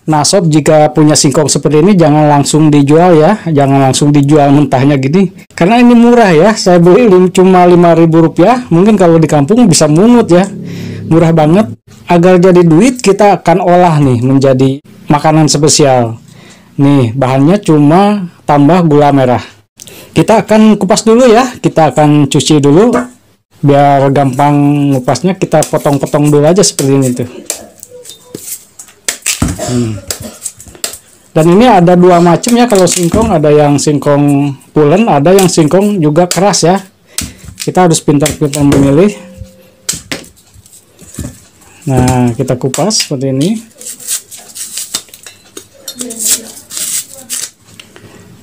Nah, sob, jika punya singkong seperti ini jangan langsung dijual ya, jangan langsung dijual mentahnya gini. Karena ini murah ya, saya beli cuma Rp5.000. Mungkin kalau di kampung bisa mungut ya, murah banget. Agar jadi duit kita akan olah nih menjadi makanan spesial. Nih, bahannya cuma tambah gula merah. Kita akan kupas dulu ya, kita akan cuci dulu. Biar gampang ngupasnya, kita potong-potong dulu aja seperti ini tuh. Dan ini ada dua macam ya kalau singkong, ada yang singkong pulen, ada yang singkong juga keras ya. Kita harus pintar-pintar memilih. Nah, kita kupas seperti ini.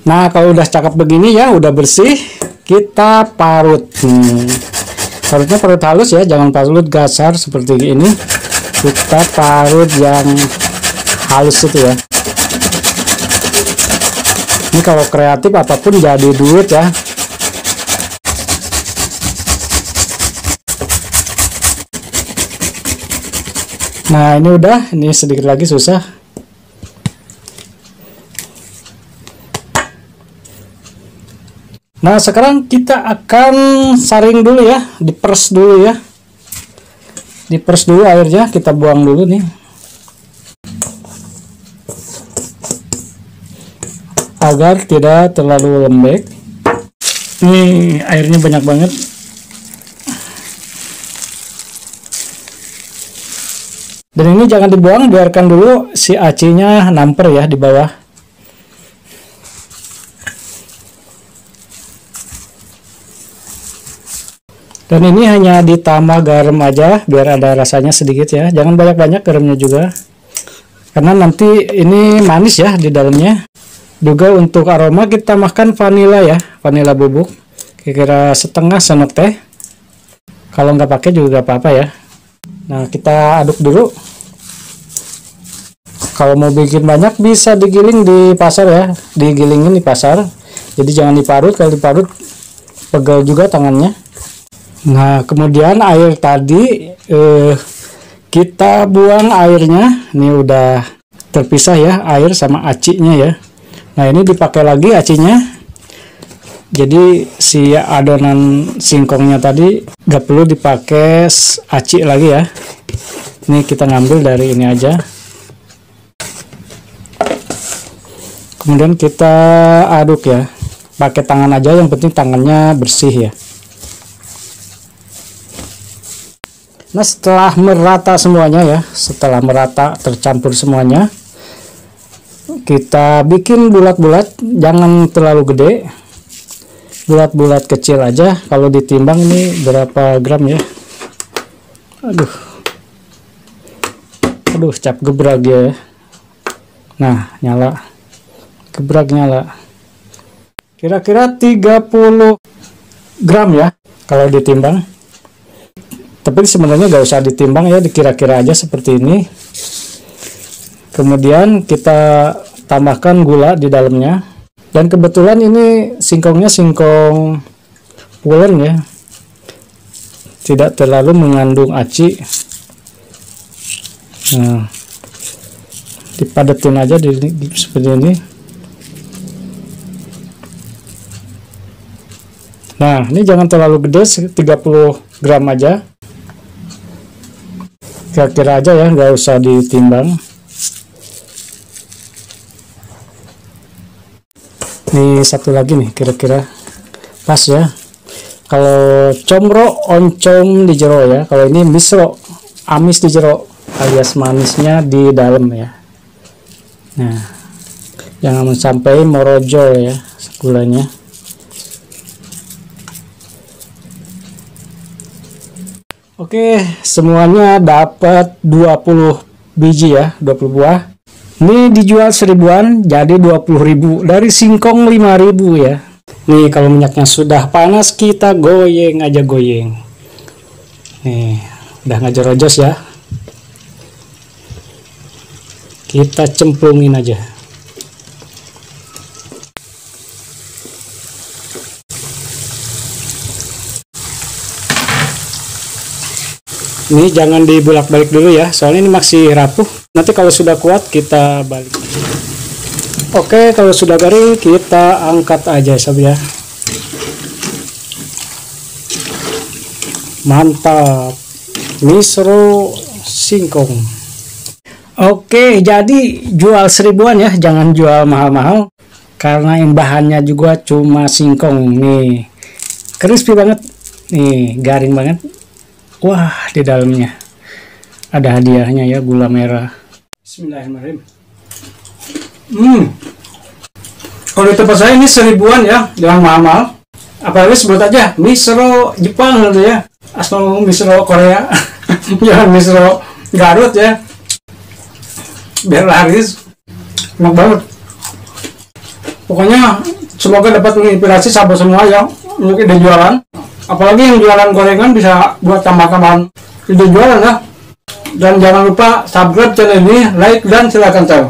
Nah, kalau udah cakep begini ya, udah bersih, kita parut. Parutnya parut halus ya, jangan parut gasar seperti ini. Kita parut yang halus itu ya. Ini kalau kreatif apapun jadi duit ya. Nah, ini udah, ini sedikit lagi susah. Nah, sekarang kita akan saring dulu ya, diperes dulu ya. Diperes dulu airnya, kita buang dulu nih. Agar tidak terlalu lembek. Nih, airnya banyak banget. Dan ini jangan dibuang, biarkan dulu si acinya namper ya di bawah. Dan ini hanya ditambah garam aja biar ada rasanya sedikit ya. Jangan banyak-banyak garamnya juga. Karena nanti ini manis ya di dalamnya. Juga untuk aroma kita makan vanila ya, vanila bubuk. Kira-kira setengah sendok teh. Kalau nggak pakai juga nggak apa-apa ya. Nah, kita aduk dulu. Kalau mau bikin banyak bisa digiling di pasar ya, digilingin di pasar. Jadi jangan diparut, kalau diparut pegel juga tangannya. Nah, kemudian air tadi kita buang airnya. Ini udah terpisah ya, air sama acinya ya. Nah, ini dipakai lagi acinya. Jadi si adonan singkongnya tadi gak perlu dipakai aci lagi ya. Ini kita ngambil dari ini aja. Kemudian kita aduk ya. Pakai tangan aja, yang penting tangannya bersih ya. Nah, setelah merata semuanya ya, setelah merata tercampur semuanya, kita bikin bulat-bulat, jangan terlalu gede. Bulat-bulat kecil aja. Kalau ditimbang ini berapa gram ya? Aduh, cap gebrak ya. Nah, nyala. Gebrak nyala. Kira-kira 30 gram ya kalau ditimbang. Tapi sebenarnya gak usah ditimbang ya, dikira-kira aja seperti ini. Kemudian kita tambahkan gula di dalamnya. Dan kebetulan ini singkongnya singkong pulen ya, tidak terlalu mengandung aci. Nah, dipadetin aja seperti ini. Nah, ini jangan terlalu gede, 30 gram aja. Kira-kira aja ya, nggak usah ditimbang. Ini satu lagi nih, kira-kira pas ya. Kalau comro oncom di jero ya, kalau ini misro amis di jero, alias manisnya di dalam ya. Nah, jangan sampai morojol ya gulanya. Oke, semuanya dapat 20 biji ya, 20 buah. Ini dijual 1000-an, jadi 20.000 dari singkong 5.000 ya. Nih, kalau minyaknya sudah panas, kita goyeng aja goyeng. Nih, udah ngajar-rojos ya. Kita cemplungin aja. Ini jangan dibulak-balik dulu ya, soalnya ini masih rapuh. Nanti kalau sudah kuat kita balik. Oke, kalau sudah garing kita angkat aja sob ya. Mantap, misro singkong. Oke, jadi jual 1000-an ya, jangan jual mahal-mahal karena yang bahannya juga cuma singkong. Nih crispy banget, nih garing banget. Wah, di dalamnya ada hadiahnya ya, gula merah. Bismillahirrahmanirrahim. Kalau di tempat saya ini 1000-an ya, jangan mahal-mahal. Apalagi sebut aja misro Jepang gitu ya, asal misro Korea. Jangan misro Garut ya, biar laris. Enak banget. Pokoknya semoga dapat menginspirasi sahabat semua yang mungkin ada jualan. Apalagi yang jualan gorengan bisa buat tambah-tambahan ide jualan ya. Dan jangan lupa subscribe channel ini, like, dan silakan share.